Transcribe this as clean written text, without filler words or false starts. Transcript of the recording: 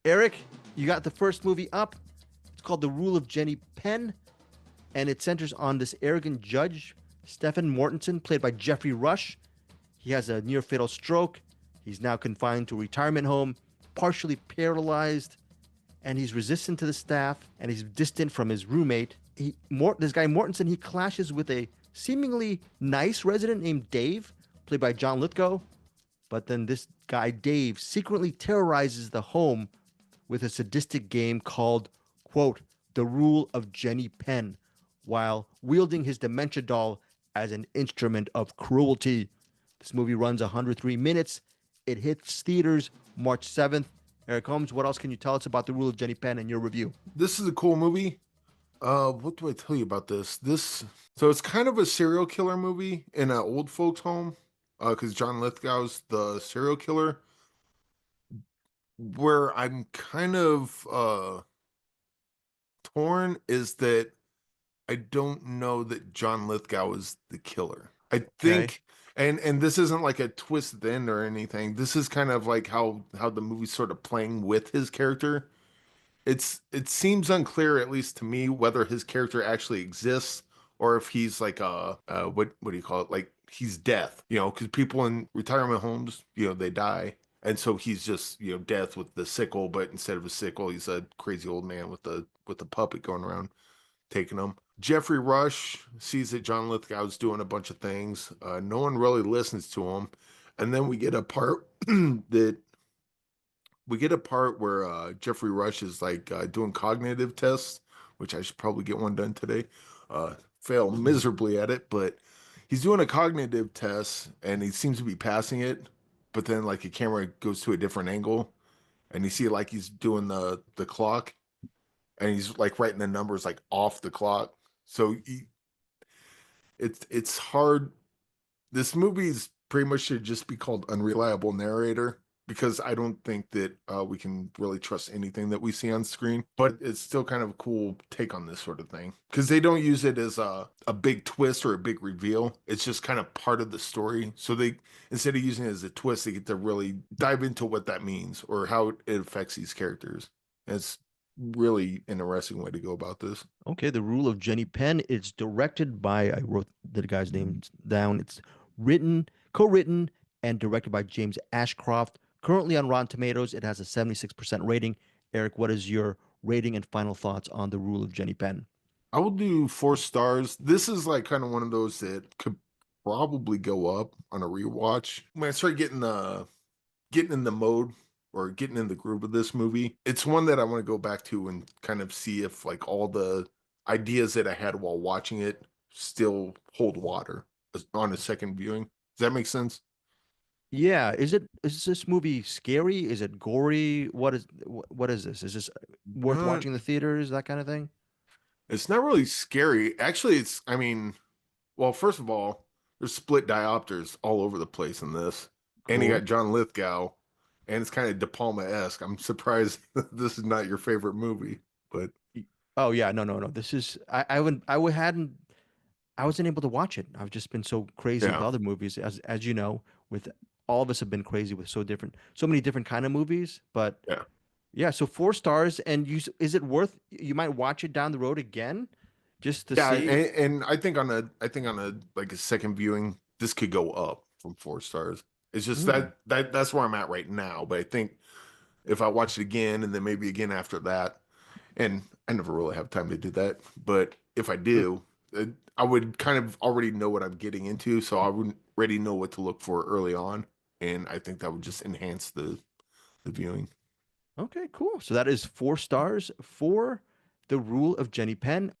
Eric, you got the first movie up. It's called The Rule of Jenny Penn, and it centers on this arrogant judge, Stefan Mortensen, played by Geoffrey Rush. He has a near fatal stroke. He's now confined to a retirement home, partially paralyzed, and he's resistant to the staff, and he's distant from his roommate. This guy Mortensen, he clashes with a seemingly nice resident named Dave, played by John Lithgow. But then this guy Dave secretly terrorizes the home with a sadistic game called, quote, The Rule of Jenny Penn, while wielding his dementia doll as an instrument of cruelty. This movie runs 103 minutes. It hits theaters March 7th. Eric Holmes, what else can you tell us about The Rule of Jenny Penn in your review? This is a cool movie. What do I tell you about this? So it's kind of a serial killer movie in an old folks home. Because John Lithgow's the serial killer. Where I'm kind of torn is that I don't know that John Lithgow is the killer. I Okay. think, and this isn't like a twist at the end or anything. This is kind of like how the movie's sort of playing with his character. It seems unclear, at least to me, whether his character actually exists or if he's like what do you call it? Like he's death, because people in retirement homes, they die. And so he's just, death with the sickle, but instead of a sickle, he's a crazy old man with a puppet going around taking him. Jeffrey Rush sees that John Lithgow's doing a bunch of things. No one really listens to him. And then we get a part that we get a part where Jeffrey Rush is like doing cognitive tests, which I should probably get one done today. Fail miserably at it, but he's doing a cognitive test and he seems to be passing it. But then like a camera goes to a different angle and you see like he's doing the clock and he's like writing the numbers like off the clock. So it's hard. This movie's pretty much should just be called Unreliable Narrator because I don't think that we can really trust anything that we see on screen. But it's still kind of a cool take on this sort of thing because they don't use it as a big twist or a big reveal. It's just kind of part of the story. So they, instead of using it as a twist, they get to really dive into what that means or how it affects these characters. And it's really interesting way to go about this. Okay, The Rule of Jenny Penn. It's directed by, I wrote the guy's name down. It's co-written, and directed by James Ashcroft. Currently on Rotten Tomatoes, it has a 76% rating. Eric, what is your rating and final thoughts on The Rule of Jenny Penn? I will do 4 stars. This is like kind of one of those that could probably go up on a rewatch. When I start getting in the mode or getting in the groove of this movie, it's one that I want to go back to and kind of see if like all the ideas that I had while watching it still hold water on a second viewing. Does that make sense? Yeah, is this movie scary? Is it gory? What is this? Is this worth Uh, watching in the theaters, that kind of thing? it's not really scary. Actually, I mean, well, first of all, there's split diopters all over the place in this. And you got Cool. John Lithgow, and it's kind of De Palma-esque. I'm surprised this is not your favorite movie, but Oh yeah, no. This is I wouldn't I would hadn't I wasn't able to watch it. I've just been so crazy with yeah, other movies, as you know, with all of us have been crazy with so many different kind of movies. But yeah, yeah, so 4 stars, and is it worth? You might watch it down the road again, just to yeah. see. And I think on a like a second viewing, this could go up from 4 stars. It's just Hmm. that's where I'm at right now. But I think if I watch it again and then maybe again after that, and I never really have time to do that, but if I do, I would kind of already know what I'm getting into, so I would already know what to look for early on, and I think that would just enhance the viewing. Okay, cool. So that is 4 stars for The Rule of Jenny Penn.